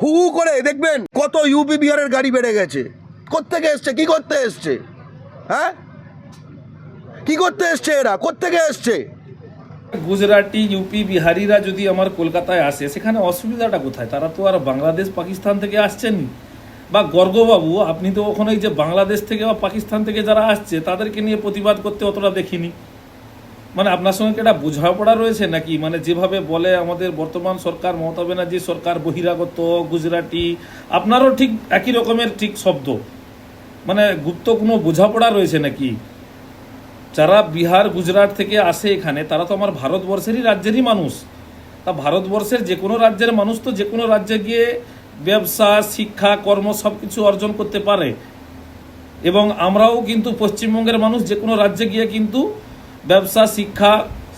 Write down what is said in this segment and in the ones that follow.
হু হু করে দেখবেন কত ইউপি বিহারের গাড়ি বেড়ে গেছে। কোত্থেকে এসছে, কি করতে এসছে? হ্যাঁ, কি করতে এসছে এরা, কোত্থেকে এসছে? গুজরাটি ইউপি বিহারিরা যদি আমার কলকাতায় আসে, সেখানে অসুবিধাটা কোথায়? তারা তো আর বাংলাদেশ পাকিস্তান থেকে আসছেননি। বা গর্গবাবু, আপনি তো ওখানে যে বাংলাদেশ থেকে বা পাকিস্তান থেকে যারা আসছে তাদেরকে নিয়ে প্রতিবাদ করতে অতটা দেখিনি। মানে আপনার সঙ্গে কি একটা বোঝাপড়া রয়েছে নাকি? মানে যেভাবে বলে আমাদের বর্তমান সরকার, মমতা ব্যানার্জি সরকার বহিরাগত, গুজরাটি, আপনারও ঠিক একই রকমের ঠিক শব্দ। মানে গুপ্ত কোনো বোঝাপড়া রয়েছে নাকি? যারা বিহার গুজরাট থেকে আসে এখানে, তারা তো আমার ভারতবর্ষেরই রাজ্যেরই মানুষ। তা ভারতবর্ষের যে কোনো রাজ্যের মানুষ তো যে কোনো রাজ্যে গিয়ে ব্যবসা, শিক্ষা, কর্ম সব কিছু অর্জন করতে পারে। এবং আমরাও কিন্তু পশ্চিমবঙ্গের মানুষ যে কোনো রাজ্যে গিয়ে কিন্তু ব্যবসা, শিক্ষা,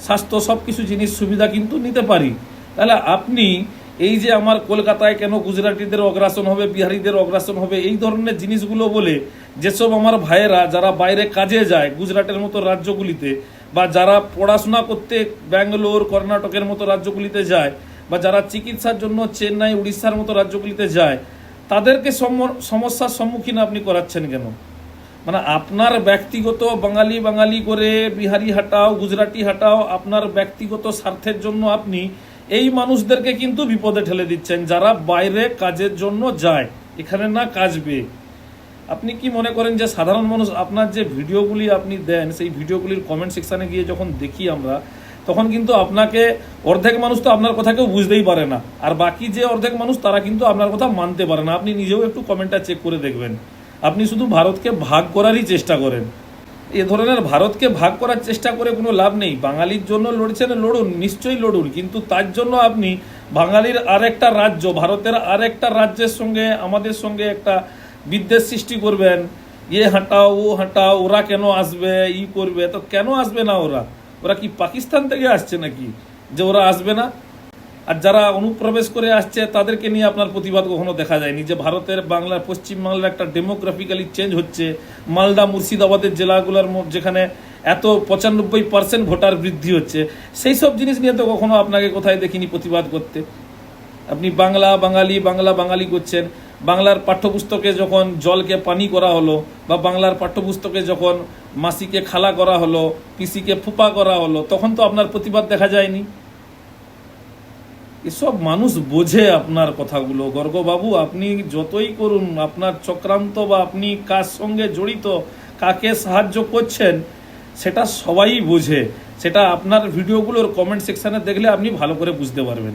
স্বাস্থ্য সব কিছু জিনিস সুবিধা কিন্তু নিতে পারি। তাহলে আপনি এই যে আমার কলকাতায় কেন গুজরাটিদের অগ্রাসন হবে, বিহারিদের অগ্রাসন হবে, এই ধরনের জিনিসগুলো বলে যেসব আমার ভাইয়েরা যারা বাইরে কাজে যায় গুজরাটের মতো রাজ্যগুলিতে, বা যারা পড়াশোনা করতে ব্যাঙ্গালোর, কর্ণাটকের মতো রাজ্যগুলিতে যায়, বা যারা চিকিৎসার জন্য চেন্নাই, উড়িষ্যার মতো রাজ্যগুলিতে যায়, তাদেরকে সমস্যার সম্মুখীন আপনি করাচ্ছেন কেন? মানে আপনার ব্যক্তিগত বাঙালি বাঙালি করে বিহারি হাটাও, গুজরাটি হাটাও, আপনার ব্যক্তিগত স্বার্থের জন্য আপনি এই মানুষদেরকে কিন্তু বিপদে ঠেলে দিচ্ছেন যারা বাইরে কাজের জন্য যায়, এখানে না কাজ পেয়ে। আপনি কি মনে করেন যে সাধারণ মানুষ আপনার যে ভিডিওগুলি আপনি দেন, সেই ভিডিওগুলির কমেন্ট সেকশানে গিয়ে যখন দেখি আমরা, তখন কিন্তু আপনাকে অর্ধেক মানুষ তো আপনার কথা কেউ বুঝতেই পারে না, আর বাকি যে অর্ধেক মানুষ তারা কিন্তু আপনার কথা মানতে পারে না। আপনি নিজেও একটু কমেন্টটা চেক করে দেখবেন। আপনি শুধু ভারতকে ভাগ করারই চেষ্টা করেন। এ ধরনের ভারতকে ভাগ করার চেষ্টা করে কোনো লাভ নেই। বাঙালির জন্য লড়ছেন, লড়ুন, নিশ্চয়ই লড়ুন, কিন্তু তার জন্য আপনি বাঙালির আরেকটা রাজ্য, ভারতের আরেকটা রাজ্যের সঙ্গে আমাদের সঙ্গে একটা বিদ্বেষ সৃষ্টি করবেন। ইয়ে হাঁটাও, ও হাঁটাও, ওরা কেন আসবে, ই করবে। তো কেন আসবে না ওরা? ওরা কি পাকিস্তান থেকে আসছে নাকি যে ওরা আসবে না? আর যারা অনুপ্রবেশ করে আসছে তাদেরকে নিয়ে আপনার প্রতিবাদ কখনো দেখা যায়নি যে ভারতের বাংলার, পশ্চিমবাংলার একটা ডেমোগ্রাফিক্যালি চেঞ্জ হচ্ছে। মালদা, মুর্শিদাবাদের জেলাগুলোর যেখানে এত 95% ভোটার বৃদ্ধি হচ্ছে, সেই সব জিনিস নিয়ে তো কখনো আপনাকে কোথায় দেখিনি প্রতিবাদ করতে। আপনি বাংলা বাঙালি, বাংলা বাঙালি করছেন। বাংলার পাঠ্যপুস্তকে যখন জলকে পানি করা হলো, বা বাংলার পাঠ্যপুস্তকে যখন মাসিকে খালা করা হলো, পিসিকে ফুপা করা হলো, তখন তো আপনার প্রতিবাদ দেখা যায়নি। এসব মানুষ বোঝে আপনার কথাগুলো। গর্গবাবু, আপনি যতই করুন, আপনার চক্রান্ত বা আপনি কার সঙ্গে জড়িত, কাকে সাহায্য করছেন, সেটা সবাই বোঝে। সেটা আপনার ভিডিওগুলোর কমেন্ট সেকশানে দেখলে আপনি ভালো করে বুঝতে পারবেন।